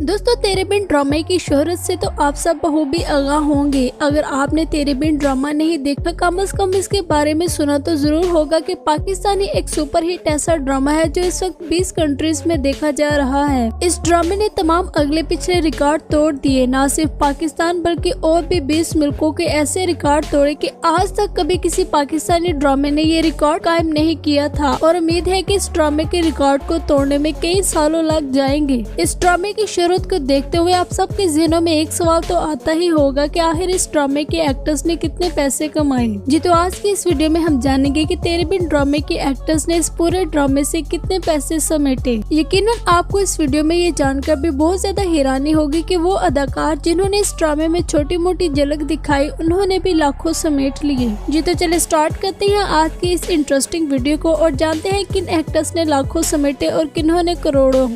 दोस्तों तेरे बिन ड्रामे की शोहरत से तो आप सब बखूबी आगाह होंगे। अगर आपने तेरे बिन ड्रामा नहीं देखा, कम से कम इसके बारे में सुना तो जरूर होगा कि पाकिस्तानी एक सुपरहिट ऐसा ड्रामा है जो इस वक्त 20 कंट्रीज में देखा जा रहा है। इस ड्रामे ने तमाम अगले पिछले रिकॉर्ड तोड़ दिए। न सिर्फ पाकिस्तान बल्कि और भी 20 मुल्कों के ऐसे रिकॉर्ड तोड़े कि आज तक कभी किसी पाकिस्तानी ड्रामे ने ये रिकॉर्ड कायम नहीं किया था। और उम्मीद है कि इस ड्रामे के रिकॉर्ड को तोड़ने में कई सालों लग जाएंगे। इस ड्रामे की को देखते हुए आप सबके ज़हनों में एक सवाल तो आता ही होगा कि आखिर इस ड्रामे के एक्टर्स ने कितने पैसे कमाए। जी तो आज की इस वीडियो में हम जानेंगे कि तेरे बिन ड्रामे के एक्टर्स ने इस पूरे ड्रामे से कितने पैसे समेटे। यकीनन आपको इस वीडियो में ये जानकर भी बहुत ज्यादा हैरानी होगी कि वो अदाकार जिन्होंने इस ड्रामे में छोटी मोटी झलक दिखाई, उन्होंने भी लाखों समेट लिए। जी तो चले स्टार्ट करते हैं आज की इस इंटरेस्टिंग वीडियो को और जानते हैं किन एक्टर्स ने लाखों समेटे और किन्होंने करोड़ों।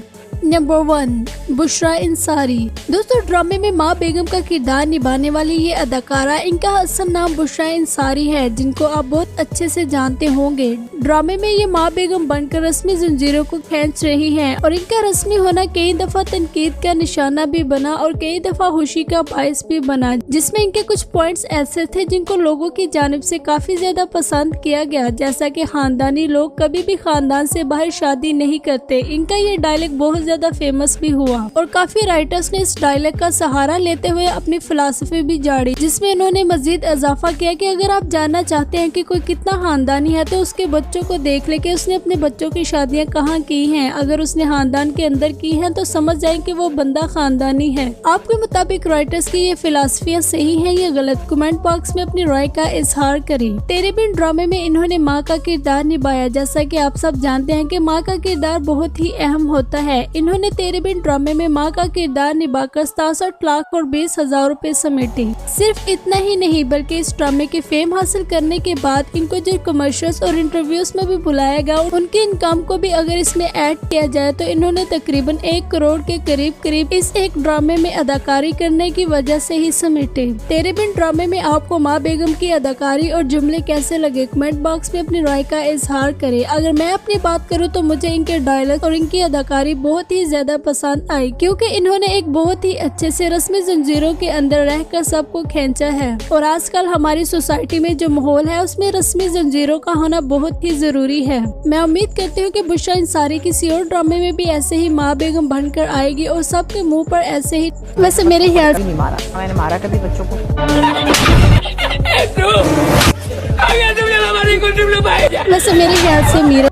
नंबर 1, बुशरा अंसारी। दोस्तों ड्रामे में माँ बेगम का किरदार निभाने वाली ये अदाकारा, इनका असल नाम बुशरा अंसारी है, जिनको आप बहुत अच्छे से जानते होंगे। ड्रामे में ये माँ बेगम बनकर रस्मी जंजीरों को खींच रही हैं और इनका रस्मी होना कई दफा तनकीद का निशाना भी बना और कई दफा खुशी का बायस भी बना, जिसमें इनके कुछ पॉइंट्स ऐसे थे जिनको लोगों की जानिब से काफी ज्यादा पसंद किया गया, जैसा कि खानदानी लोग कभी भी खानदान से बाहर शादी नहीं करते। इनका ये डायलॉग बहुत ज्यादा फेमस भी हुआ और काफी राइटर्स ने इस डायलॉग का सहारा लेते हुए अपनी फिलॉसफी भी जाड़ी, जिसमें उन्होंने मजीद इजाफा किया कि अगर आप जानना चाहते हैं कि कोई कितना खानदानी है तो उसके बच्चों को देख ले कि उसने अपने बच्चों की शादियां कहाँ की हैं। अगर उसने खानदान के अंदर की हैं तो समझ जाए कि वो बंदा खानदानी है। आपके मुताबिक राइटर्स की ये फिलॉसफियां सही है या गलत? कमेंट बॉक्स में अपनी राय का इजहार करें। तेरे बिन ड्रामे में इन्होंने माँ का किरदार निभाया। जैसा कि आप सब जानते हैं कि माँ का किरदार बहुत ही अहम होता है। इन्होंने तेरे बिन ड्रामे में माँ का किरदार निभाकर 67 लाख और 20,000 रुपए समेटे। सिर्फ इतना ही नहीं बल्कि इस ड्रामे के फेम हासिल करने के बाद इनको जो कमर्शियल्स और इंटरव्यूज में भी बुलाया गया, उनके इनकम को भी अगर इसमें ऐड किया जाए तो इन्होंने तकरीबन 1 करोड़ के करीब इस एक ड्रामे में अदाकारी करने की वजह से ही समेटे। तेरे बिन ड्रामे में आपको माँ बेगम की अदाकारी और जुमले कैसे लगे? कमेंट बॉक्स में अपनी राय का इजहार करें। अगर मैं अपनी बात करूँ तो मुझे इनके डायलॉग और इनकी अदाकारी बहुत ही ज्यादा पसंद आई, क्योंकि इन्होंने एक बहुत ही अच्छे से रस्मी जंजीरों के अंदर रहकर सबको खींचा है। और आजकल हमारी सोसाइटी में जो माहौल है उसमें रस्मी जंजीरों का होना बहुत ही जरूरी है। मैं उम्मीद करती हूँ कि बुशरा अंसारी किसी और ड्रामे में भी ऐसे ही माँ बेगम बनकर आएगी और सबके मुंह पर ऐसे ही। वैसे मेरे ख्याल नहीं मारा, मैंने मारा कभी बच्चों को। वैसे मेरे ख्याल से मीरा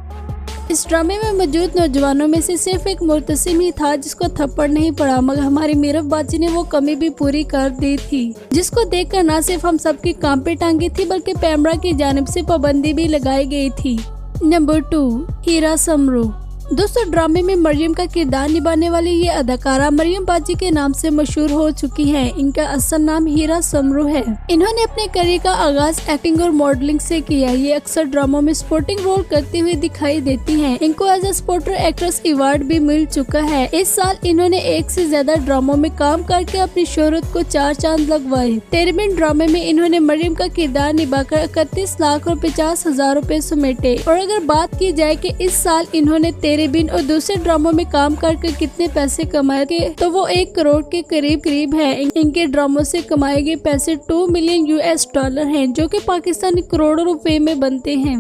इस ड्रामे में मौजूद नौजवानों में से सिर्फ एक मुर्तसिम ही था जिसको थप्पड़ नहीं पड़ा, मगर हमारी मीरब बाजी ने वो कमी भी पूरी कर दी थी, जिसको देखकर न सिर्फ हम सबकी कांपे टांगी थी बल्कि पैमरा की जानिब से पाबंदी भी लगाई गई थी। नंबर 2, हीरा समरू। दोस्तों ड्रामे में मरियम का किरदार निभाने वाली ये अदाकारा मरियम बाजी के नाम से मशहूर हो चुकी हैं। इनका असल नाम हीरा समरू है। इन्होंने अपने करियर का आगाज एक्टिंग और मॉडलिंग से किया। ये अक्सर ड्रामों में सपोर्टिंग रोल करती हुई दिखाई देती हैं। इनको as a supporter actress award भी मिल चुका है। इस साल इन्होंने 1 से ज्यादा ड्रामों में काम करके अपनी शोहरत को 4 चांद लगवाए। तेरे बिन ड्रामे में इन्होंने मरियम का किरदार निभाकर 31 लाख और 50,000 रुपए समेटे। और अगर बात की जाए कि इस साल इन्होंने तेरे बिन और दूसरे ड्रामों में काम करके कितने पैसे कमाए तो वो 1 करोड़ के करीब है। इनके ड्रामों से कमाए गए पैसे 2 मिलियन US$ हैं, जो कि पाकिस्तानी करोड़ों रुपए में बनते हैं।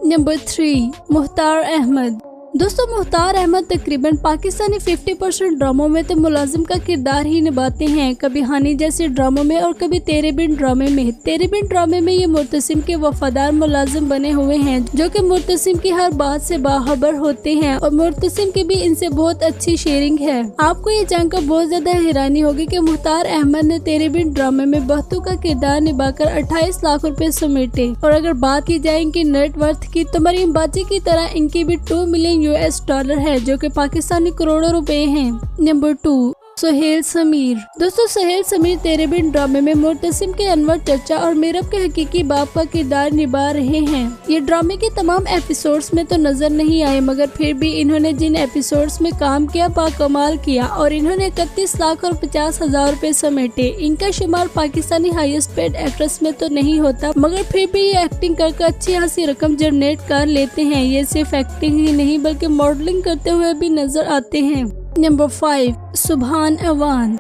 नंबर 3, मुख्तार अहमद। दोस्तों मुख्तार अहमद तकरीबन पाकिस्तानी 50% ड्रामों में तो मुलाजिम का किरदार ही निभाते हैं, कभी हानी जैसे ड्रामों में और कभी तेरे बिन ड्रामे में। तेरे बिन ड्रामे में ये मुर्तसिम के वफादार मुलाजिम बने हुए हैं, जो कि मुर्तसिम की हर बात से बाखबर होते हैं और मुर्तसिम की भी इनसे बहुत अच्छी शेयरिंग है। आपको ये जानकर बहुत ज्यादा हैरानी होगी कि मुख्तार अहमद ने तेरे बिन ड्रामे में बख्तू का किरदार निभाकर 28 लाख रुपए समेटे। और अगर बात की जाए इनकी नेटवर्थ की तो मरियम बाजी की तरह इनकी भी 2 मिलियन US$ है, जो कि पाकिस्तानी करोड़ों रुपए हैं। नंबर 2, सुहेल समीर। दोस्तों सुहेल समीर तेरे बिन ड्रामे में मुर्तसिम के अनवर चचा और मीरब के हकीकी बाप का किरदार निभा रहे हैं। ये ड्रामे के तमाम एपिसोड्स में तो नजर नहीं आए, मगर फिर भी इन्होंने जिन एपिसोड्स में काम किया बाकमाल किया और इन्होंने 31 लाख और 50,000 रुपए समेटे। इनका शुमार पाकिस्तानी हाईएस्ट पेड एक्ट्रेस में तो नहीं होता, मगर फिर भी ये एक्टिंग करके अच्छी खासी रकम जनरेट कर लेते हैं। ये सिर्फ एक्टिंग ही नहीं बल्कि मॉडलिंग करते हुए भी नजर आते हैं। नंबर 5 सुभान अवान।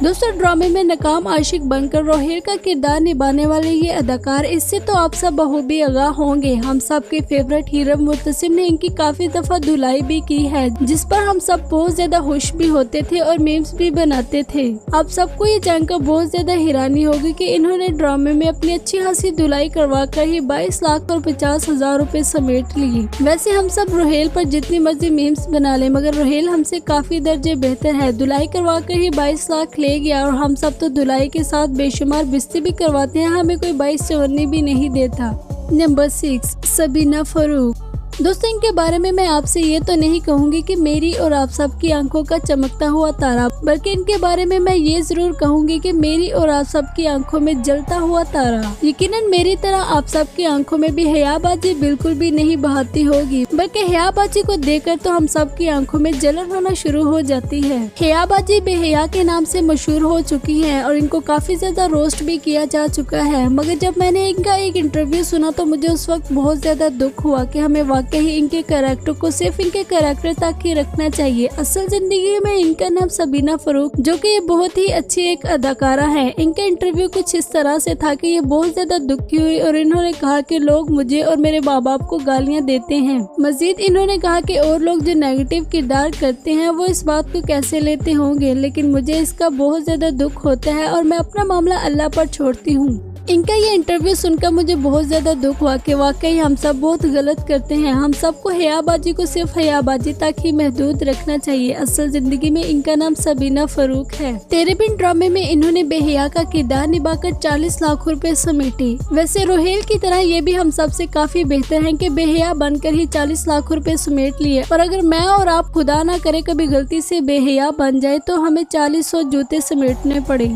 दोस्तों ड्रामे में नाकाम आशिक बनकर रोहेल का किरदार निभाने वाले ये अदाकार, इससे तो आप सब बखूबी आगाह होंगे। हम सब के फेवरेट हीरो मुर्तसिम ने इनकी काफी दफा धुलाई भी की है, जिस पर हम सब बहुत ज्यादा खुश भी होते थे और मीम्स भी बनाते थे। आप सबको ये जानकर बहुत ज्यादा हैरानी होगी कि इन्होंने ड्रामे में अपनी अच्छी खासी धुलाई करवा कर ही 22 लाख और 50,000 रूपए समेट लिए। वैसे हम सब रोहेल पर जितनी मर्जी मीम्स बना ले, मगर रोहेल हमसे काफी दर्जे बेहतर है। धुलाई करवा कर ही 22 लाख ले गया और हम सब तो धुलाई के साथ बेशुमार बिस्ती भी करवाते हैं, हमें कोई 22 चवन्नी भी नहीं देता। नंबर 6 सबीना फरूक। दोस्तों इनके बारे में मैं आपसे ये तो नहीं कहूँगी कि मेरी और आप सबकी आंखों का चमकता हुआ तारा, बल्कि इनके बारे में मैं ये जरूर कहूँगी कि मेरी और आप सबकी आंखों में जलता हुआ तारा। यकीनन मेरी तरह आप सबकी आंखों में भी हयाबाजी बिल्कुल भी नहीं बहाती होगी, बल्कि हयाबाजी को देखकर तो हम सबकी आंखों में जलन होना शुरू हो जाती है। हयाबाजी बेहया के नाम से मशहूर हो चुकी है और इनको काफी ज्यादा रोस्ट भी किया जा चुका है, मगर जब मैंने इनका एक इंटरव्यू सुना तो मुझे उस वक्त बहुत ज्यादा दुख हुआ कि हमें कहीं इनके कैरेक्टर को सिर्फ इनके कैरेक्टर तक ही रखना चाहिए। असल जिंदगी में इनका नाम सबीना फरूक, जो कि ये बहुत ही अच्छी एक अदाकारा है। इनका इंटरव्यू कुछ इस तरह से था कि ये बहुत ज्यादा दुखी हुई और इन्होंने कहा कि लोग मुझे और मेरे माँ बाप को गालियाँ देते हैं। मजीद इन्होंने कहा कि और लोग जो नेगेटिव किरदार करते हैं वो इस बात को कैसे लेते होंगे, लेकिन मुझे इसका बहुत ज्यादा दुख होता है और मैं अपना मामला अल्लाह पर छोड़ती हूँ। इनका ये इंटरव्यू सुनकर मुझे बहुत ज्यादा दुख हुआ कि वाकई हम सब बहुत गलत करते हैं। हम सबको हयाबाजी को सिर्फ हयाबाजी तक ही महदूद रखना चाहिए। असल जिंदगी में इनका नाम सबीना फरूक है। तेरे बिन ड्रामे में इन्होंने बेहया का किरदार निभाकर 40 लाख रुपए समेटे। वैसे रोहेल की तरह ये भी हम सब से काफी बेहतर हैं कि बेहया बनकर ही 40 लाख रुपए समेट लिए, और अगर मैं और आप खुदा ना करे कभी गलती से बेहया बन जाए तो हमें 40 जूते समेटने पड़े।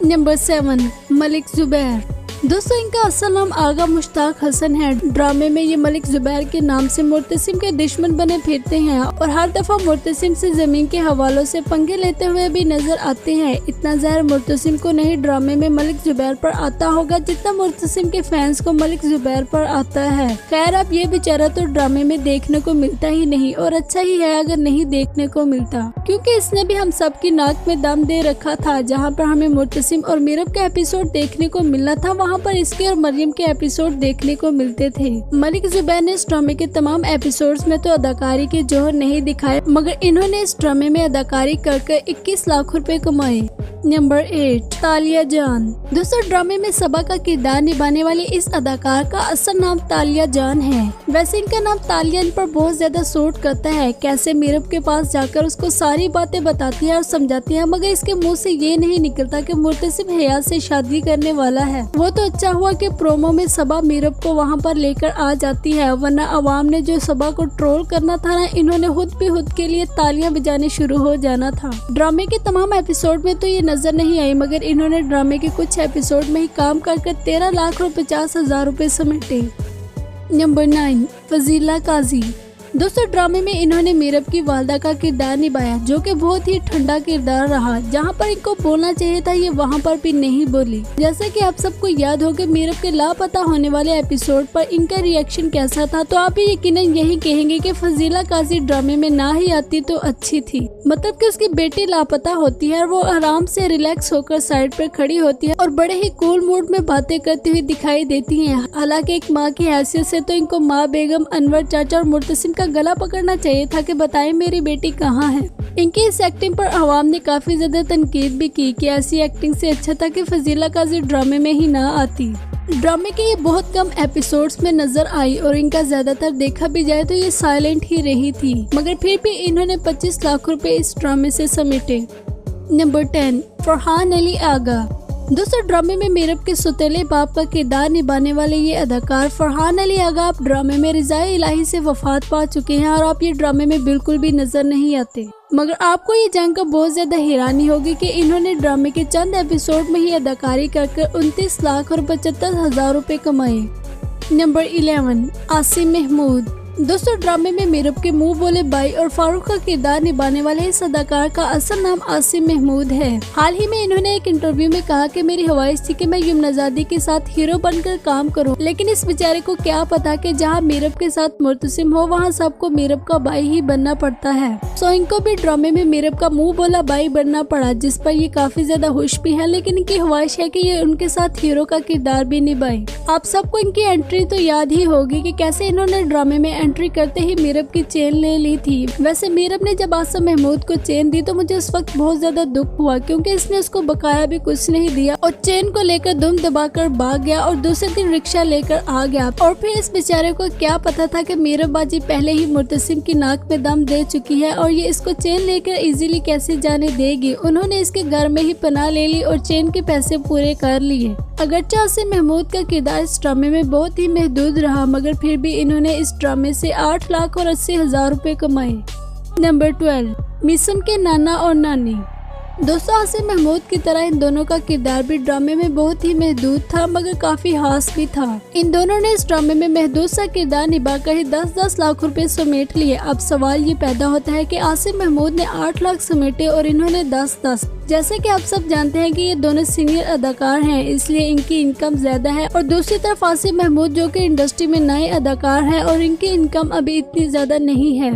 नंबर 7 मलिक जुबैर। दोस्तों इनका असल नाम आगा मुश्ताक हसन है। ड्रामे में ये मलिक जुबैर के नाम से मुर्तसिम के दुश्मन बने फिरते हैं और हर दफा मुर्तसिम से जमीन के हवालों से पंगे लेते हुए भी नजर आते हैं। इतना जहर मुर्तसिम को नहीं ड्रामे में मलिक जुबैर पर आता होगा जितना मुर्तसिम के फैंस को मलिक जुबैर पर आता है। खैर अब ये बेचारा तो ड्रामे में देखने को मिलता ही नहीं, और अच्छा ही है अगर नहीं देखने को मिलता, क्योंकि इसने भी हम सब की नाक में दम दे रखा था। जहाँ पर हमें मुर्तसिम और मीरब का एपिसोड देखने को मिलना था, वहाँ पर इसके और मरियम के एपिसोड देखने को मिलते थे। मलिक जुबैर ने इस ड्रामे के तमाम एपिसोड्स में तो अदाकारी के जोहर नहीं दिखाए, मगर इन्होंने इस ड्रामे में अदाकारी कर 21 लाख रुपए कमाए। नंबर 8 तालिया जान। दोस्तों ड्रामे में सबा का किरदार निभाने वाली इस अदाकार का असल नाम तालिया जान है। वैसे इनका नाम तालिया इन पर बहुत ज्यादा सूट करता है। कैसे मीरब के पास जाकर उसको सारी बातें बताती है और समझाती है, मगर इसके मुंह से ये नहीं निकलता कि मुर्तसिम हयात से शादी करने वाला है। वो तो अच्छा हुआ कि प्रोमो में सबा मीरब को वहाँ पर लेकर आ जाती है, वरना अवाम ने जो सबा को ट्रोल करना था ना, इन्होंने खुद के लिए तालियां बजाने शुरू हो जाना था। ड्रामे के तमाम एपिसोड में तो ये नजर नहीं आई, मगर इन्होंने ड्रामे के कुछ एपिसोड में ही काम कर 13 लाख और 50,000 रुपए समेटे। नंबर 9 फजीला काजी। दोस्तों ड्रामे में इन्होंने मीरब की वालदा का किरदार निभाया, जो कि बहुत ही ठंडा किरदार रहा। जहां पर इनको बोलना चाहिए था ये वहां पर भी नहीं बोली। जैसे कि आप सबको याद हो कि मीरब के लापता होने वाले एपिसोड पर इनका रिएक्शन कैसा था, तो आप भी यकीनन यही कहेंगे कि फजीला काजी ड्रामे में ना ही आती तो अच्छी थी। मतलब कि उसकी बेटी लापता होती है और वो आराम से रिलैक्स होकर साइड पर खड़ी होती है और बड़े ही कूल मूड में बातें करती हुई दिखाई देती है। हालांकि एक माँ की हैसियत से तो इनको माँ बेगम, अनवर चाचा और मुर्तसिम का गला पकड़ना चाहिए था कि बताएं मेरी बेटी कहाँ है। इनकी इस एक्टिंग पर आवाम ने काफी ज्यादा तनकीद भी की कि ऐसी एक्टिंग से अच्छा था कि फजीला काजी ड्रामे में ही ना आती। ड्रामे के ये बहुत कम एपिसोड्स में नजर आई और इनका ज्यादातर देखा भी जाए तो ये साइलेंट ही रही थी, मगर फिर भी इन्होंने 25 लाख रुपए इस ड्रामे से समेटे। नंबर 10 फरहान अली आगा। दोस्तों ड्रामे में मीरब के सुतेले बाप का किरदार निभाने वाले ये अदाकार फरहान अली आगा आप ड्रामे में रिज़ाए इलाही से वफात पा चुके हैं और आप ये ड्रामे में बिल्कुल भी नजर नहीं आते। मगर आपको ये जानकर बहुत ज्यादा हैरानी होगी कि इन्होंने ड्रामे के चंद एपिसोड में ही अदाकारी कर 29 लाख और 75,000 रुपए कमाए। नंबर 11 आसिम महमूद। दोस्तों ड्रामे में मीरब के मुंह बोले बाई और फारूक का किरदार निभाने वाले इस अदाकार का असल नाम आसिम महमूद है। हाल ही में इन्होंने एक इंटरव्यू में कहा कि मेरी ख्वाहिश थी कि मैं यमुनाज़ादी के साथ हीरो बनकर काम करूं, लेकिन इस बेचारे को क्या पता कि जहां मीरब के साथ मुर्तसिम हो वहां सबको मीरब का भाई ही बनना पड़ता है। सो इनको भी ड्रामे में मीरब का मुंह बोला भाई बनना पड़ा, जिस पर ये काफी ज्यादा खुश भी है, लेकिन इनकी ख्वाहिश है कि ये उनके साथ हीरो का किरदार भी निभाए। आप सबको इनकी एंट्री तो याद ही होगी कि कैसे इन्होंने ड्रामे में एंट्री करते ही मीरब की चेन ले ली थी। वैसे मीरब ने जब आसिम महमूद को चेन दी तो मुझे उस वक्त बहुत ज्यादा दुख हुआ, क्योंकि इसने उसको बकाया भी कुछ नहीं दिया और चेन को लेकर दुम दबाकर भाग गया और दूसरे दिन रिक्शा लेकर आ गया। और फिर इस बेचारे को क्या पता था कि मीरब बाजी पहले ही मुर्तसिम की नाक में दम दे चुकी है और ये इसको चेन लेकर इजीली कैसे जाने देगी। उन्होंने इसके घर में ही पनाह ले ली और चेन के पैसे पूरे कर लिए। अगरचे आसिम महमूद का किरदार इस ड्रामे में बहुत ही महदूद रहा, मगर फिर भी इन्होंने इस ड्रामे से 8,80,000 रुपए कमाए। नंबर 12, मिसम के नाना और नानी। दोस्तों आसिम महमूद की तरह इन दोनों का किरदार भी ड्रामे में बहुत ही महदूद था, मगर काफी खास भी था। इन दोनों ने इस ड्रामे में महदूद सा किरदार निभाकर ही 10-10 लाख रुपए समेट लिए। अब सवाल ये पैदा होता है कि आसिम महमूद ने 8 लाख समेटे और इन्होंने 10-10। जैसे कि आप सब जानते हैं कि ये दोनों सीनियर अदाकार हैं, इसलिए इनकी इनकम ज्यादा है। और दूसरी तरफ आसिम महमूद जो कि इंडस्ट्री में नए अदाकार हैं और इनकी इनकम अभी इतनी ज्यादा नहीं है।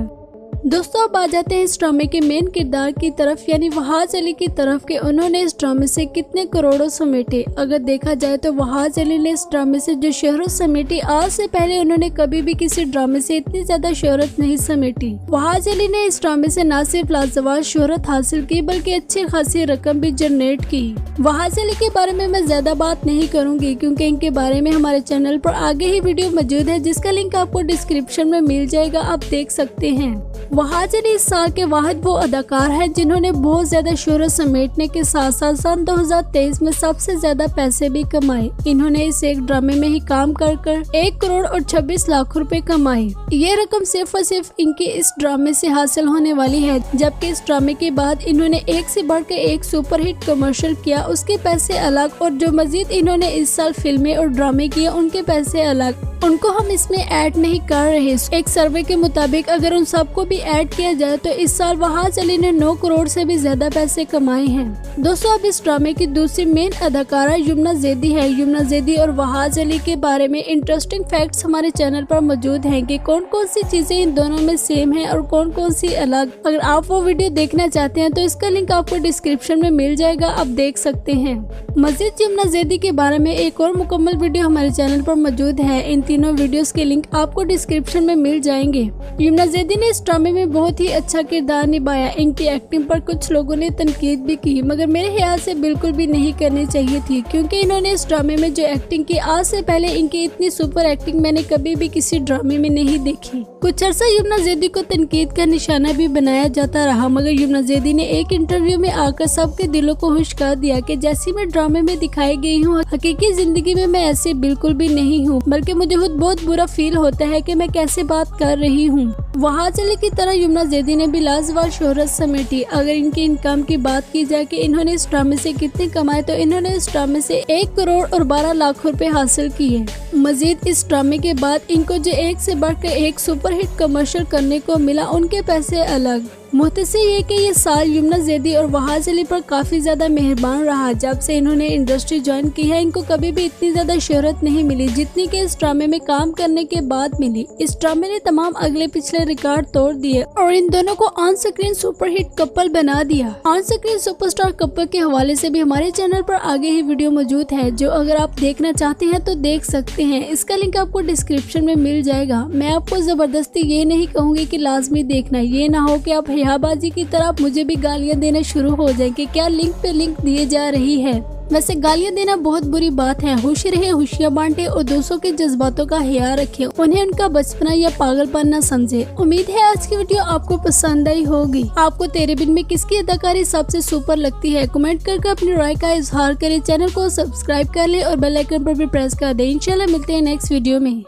दोस्तों अब आ जाते हैं इस ड्रामे के मेन किरदार की तरफ, यानी वहाज अली की तरफ के उन्होंने इस ड्रामे से कितने करोड़ों समेटे। अगर देखा जाए तो वहाज अली ने इस ड्रामे से जो शोहरत समेटी, आज से पहले उन्होंने कभी भी किसी ड्रामे से इतनी ज्यादा शोहरत नहीं समेटी। वहाज अली ने इस ड्रामे से न सिर्फ लाजवाब शोहरत हासिल की बल्कि अच्छी खासी रकम भी जनरेट की। वहाज अली के बारे में मैं ज्यादा बात नहीं करूंगी, क्योंकि इनके बारे में हमारे चैनल पर आगे ही वीडियो मौजूद है, जिसका लिंक आपको डिस्क्रिप्शन में मिल जाएगा, आप देख सकते हैं। वहाज अली इस साल के वाहिद वो अदाकार हैं जिन्होंने बहुत ज्यादा शोहरत समेटने के साथ साथ सन 2023 में सबसे ज्यादा पैसे भी कमाए। इन्होंने इस एक ड्रामे में ही काम कर 1 करोड़ और 26 लाख रुपए कमाए। ये रकम सिर्फ और सिर्फ इनके इस ड्रामे से हासिल होने वाली है, जबकि इस ड्रामे के बाद इन्होंने एक से बढ़कर एक सुपरहिट कमर्शियल किया, उसके पैसे अलग, और जो मजीद इन्होंने इस साल फिल्में और ड्रामे किए उनके पैसे अलग। उनको हम इसमें ऐड नहीं कर रहे। एक सर्वे के मुताबिक अगर उन सबको भी ऐड किया जाए तो इस साल वहाज अली ने 9 करोड़ से भी ज्यादा पैसे कमाए हैं। दोस्तों अब इस ड्रामे की दूसरी मेन अदाकारा यमुना जैदी है। यमुना जैदी और वहाज अली के बारे में इंटरेस्टिंग फैक्ट्स हमारे चैनल पर मौजूद हैं कि कौन कौन सी चीजें इन दोनों में सेम है और कौन कौन सी अलग। अगर आप वो वीडियो देखना चाहते हैं तो इसका लिंक आपको डिस्क्रिप्शन में मिल जाएगा, आप देख सकते हैं। मजीद यमुना जैदी के बारे में एक और मुकम्मल वीडियो हमारे चैनल पर मौजूद है। इन तीनों वीडियोस के लिंक आपको डिस्क्रिप्शन में मिल जाएंगे। यमुना जैदी ने इस ड्रामे में बहुत ही अच्छा किरदार निभाया। इनकी एक्टिंग पर कुछ लोगों ने तनकीद भी की, मगर मेरे ख्याल से बिल्कुल भी नहीं करनी चाहिए थी, क्योंकि इन्होंने इस ड्रामे में जो एक्टिंग की, आज से पहले इनकी इतनी सुपर एक्टिंग मैंने कभी भी किसी ड्रामे में नहीं देखी। कुछ अर्सा यमुना जैदी को तनकीद का निशाना भी बनाया जाता रहा, मगर यमुना जैदी ने एक इंटरव्यू में आकर सबके दिलों को खुश कर दिया कि जैसी मैं ड्रामे में दिखाई गई हूँ, हकीकी जिंदगी में मैं ऐसे बिल्कुल भी नहीं हूँ, बल्कि मुझे खुद बहुत बुरा फील होता है कि मैं कैसे बात कर रही हूँ। वहाज अली की तरह यमुना जैदी ने भी लाजवाब शोहरत समेटी। अगर इनकी इनकम की बात की जाए कि इन्होंने इस ड्रामे से कितने कमाए, तो इन्होंने इस ड्रामे से 1 करोड़ और 12 लाख रुपए हासिल किए। मजीद इस ड्रामे के बाद इनको जो एक से बढ़कर एक सुपरहिट कमर्शियल करने को मिला, उनके पैसे अलग। मुख्तसर ये कि ये साल यमुना जैदी और वहाज अली पर काफी ज्यादा मेहरबान रहा। जब से इन्होंने इंडस्ट्री ज्वाइन की है, इनको कभी भी इतनी ज्यादा शोहरत नहीं मिली जितनी कि इस ड्रामे में काम करने के बाद मिली। इस ड्रामे ने तमाम अगले पिछले रिकॉर्ड तोड़ दिए और इन दोनों को ऑन स्क्रीन सुपरहिट कपल बना दिया। ऑन स्क्रीन सुपरस्टार कपल के हवाले से भी हमारे चैनल पर आगे ही वीडियो मौजूद है, जो अगर आप देखना चाहते हैं तो देख सकते हैं। इसका लिंक आपको डिस्क्रिप्शन में मिल जाएगा। मैं आपको जबरदस्ती ये नहीं कहूँगी कि लाजमी देखना, ये ना हो कि आप बाजी की तरह मुझे भी गालियां देना शुरू हो जाए कि क्या लिंक पे लिंक दिए जा रही है। वैसे गालियां देना बहुत बुरी बात है। खुश रहे, खुशियां बांटे और दूसरों के जज्बातों का ख्याल रखें, उन्हें उनका बचपना या पागलपन न समझे। उम्मीद है आज की वीडियो आपको पसंद आई होगी। आपको तेरे बिन में किसकी अदाकारी सबसे सुपर लगती है, कमेंट करके अपनी राय का इजहार करें। चैनल को सब्सक्राइब कर ले और बेल आइकन पर भी प्रेस कर दे। इंशाल्लाह मिलते हैं नेक्स्ट वीडियो में।